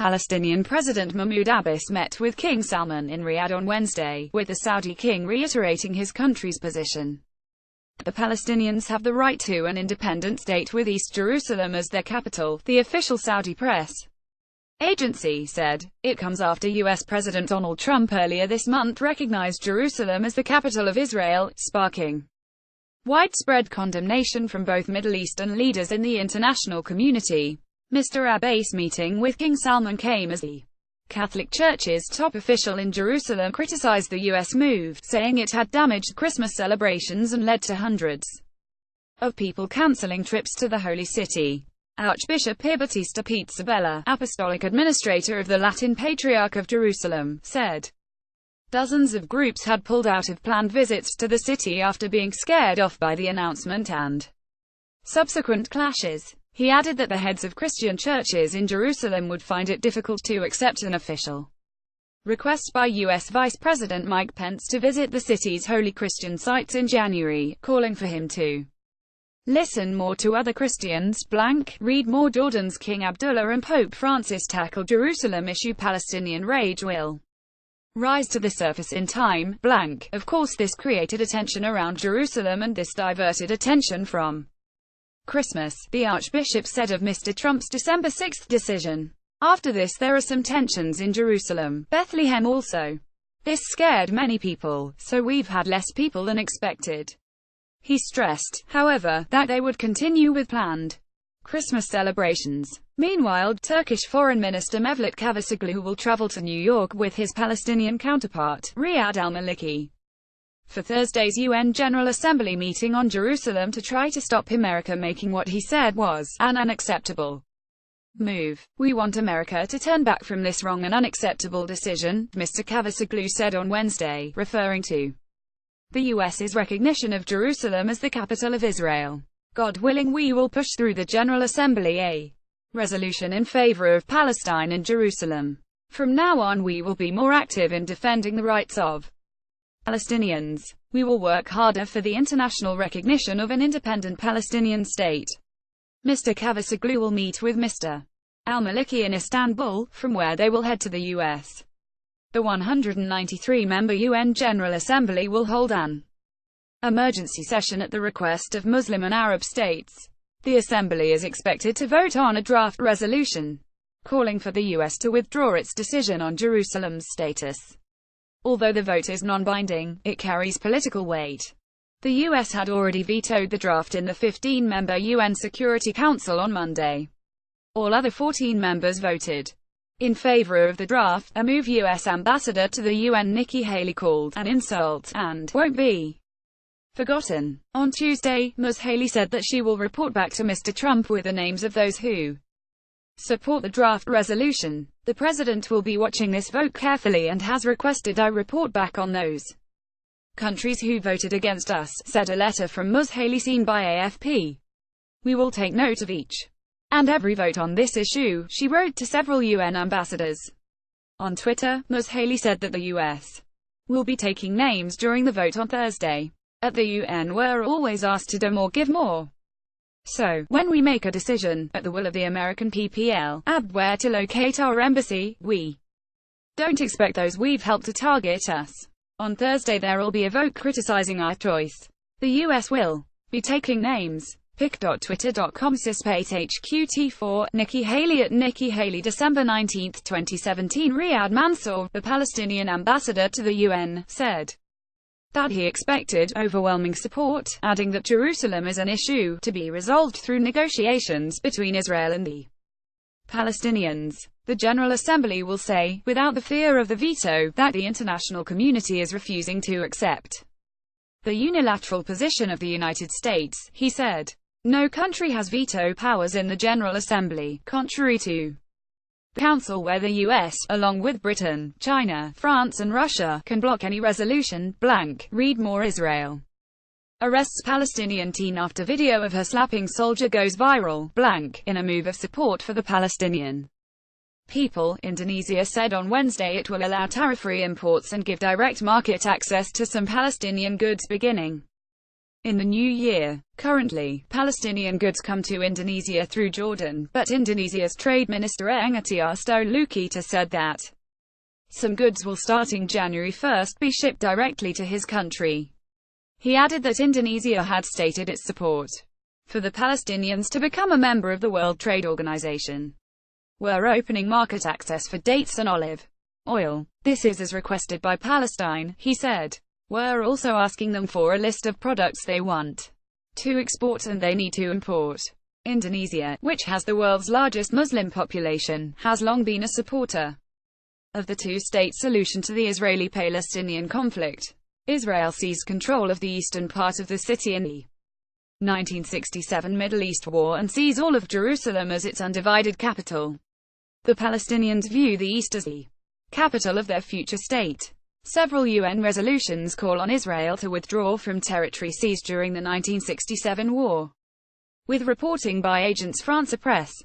Palestinian President Mahmoud Abbas met with King Salman in Riyadh on Wednesday, with the Saudi king reiterating his country's position. The Palestinians have the right to an independent state with East Jerusalem as their capital, the official Saudi press agency said. It comes after U.S. President Donald Trump earlier this month recognized Jerusalem as the capital of Israel, sparking widespread condemnation from both Middle Eastern leaders in the international community. Mr. Abbas' meeting with King Salman came as the Catholic Church's top official in Jerusalem criticized the U.S. move, saying it had damaged Christmas celebrations and led to hundreds of people canceling trips to the Holy City. Archbishop Battista Pizzabella, apostolic administrator of the Latin Patriarch of Jerusalem, said dozens of groups had pulled out of planned visits to the city after being scared off by the announcement and subsequent clashes. He added that the heads of Christian churches in Jerusalem would find it difficult to accept an official request by U.S. Vice President Mike Pence to visit the city's holy Christian sites in January, calling for him to listen more to other Christians, read more. Jordan's King Abdullah and Pope Francis tackle Jerusalem issue. Palestinian rage will rise to the surface in time, Of course this created a tension around Jerusalem and this diverted attention from Christmas, the Archbishop said of Mr. Trump's December 6 decision. After this there are some tensions in Jerusalem, Bethlehem also. This scared many people, so we've had less people than expected. He stressed, however, that they would continue with planned Christmas celebrations. Meanwhile, Turkish Foreign Minister Mevlut Cavusoglu will travel to New York with his Palestinian counterpart, Riyadh al-Maliki, for Thursday's UN General Assembly meeting on Jerusalem to try to stop America making what he said was an unacceptable move. We want America to turn back from this wrong and unacceptable decision, Mr. Cavusoglu said on Wednesday, referring to the U.S.'s recognition of Jerusalem as the capital of Israel. God willing, we will push through the General Assembly a resolution in favor of Palestine and Jerusalem. From now on we will be more active in defending the rights of Palestinians. We will work harder for the international recognition of an independent Palestinian state. Mr. Cavusoglu will meet with Mr. al-Maliki in Istanbul, from where they will head to the U.S. The 193-member UN General Assembly will hold an emergency session at the request of Muslim and Arab states. The Assembly is expected to vote on a draft resolution calling for the U.S. to withdraw its decision on Jerusalem's status. Although the vote is non-binding, it carries political weight. The U.S. had already vetoed the draft in the 15-member UN Security Council on Monday. All other 14 members voted in favor of the draft, a move U.S. Ambassador to the UN Nikki Haley called an insult and won't be forgotten. On Tuesday, Ms. Haley said that she will report back to Mr. Trump with the names of those who support the draft resolution. The president will be watching this vote carefully and has requested I report back on those countries who voted against us, said a letter from Ms. Haley seen by AFP. We will take note of each and every vote on this issue, she wrote to several UN ambassadors. On Twitter, Ms. Haley said that the U.S. will be taking names during the vote on Thursday. At the UN we're always asked to do more, give more. So, when we make a decision, at the will of the American PPL, where to locate our embassy, we don't expect those we've helped to target us. On Thursday there'll be a vote criticizing our choice. The U.S. will be taking names. pic.twitter.com/HQT4, Nikki Haley at Nikki Haley December 19, 2017. Riyad Mansour, the Palestinian ambassador to the UN, said that he expected overwhelming support, adding that Jerusalem is an issue to be resolved through negotiations between Israel and the Palestinians. The General Assembly will say, without the fear of the veto, that the international community is refusing to accept the unilateral position of the United States, he said. No country has veto powers in the General Assembly, contrary to the Council where the US, along with Britain, China, France and Russia, can block any resolution. Read more. Israel arrests Palestinian teen after video of her slapping soldier goes viral. In a move of support for the Palestinian people, Indonesia said on Wednesday it will allow tariff-free imports and give direct market access to some Palestinian goods beginning in the new year. Currently, Palestinian goods come to Indonesia through Jordan, but Indonesia's Trade Minister Engatiasto Lukita said that some goods will starting January 1 be shipped directly to his country. He added that Indonesia had stated its support for the Palestinians to become a member of the World Trade Organization. We're opening market access for dates and olive oil. This is as requested by Palestine, he said. We're also asking them for a list of products they want to export and they need to import. Indonesia, which has the world's largest Muslim population, has long been a supporter of the two-state solution to the Israeli-Palestinian conflict. Israel seized control of the eastern part of the city in the 1967 Middle East War and sees all of Jerusalem as its undivided capital. The Palestinians view the East as the capital of their future state. Several UN resolutions call on Israel to withdraw from territory seized during the 1967 war. With reporting by Agence France Presse.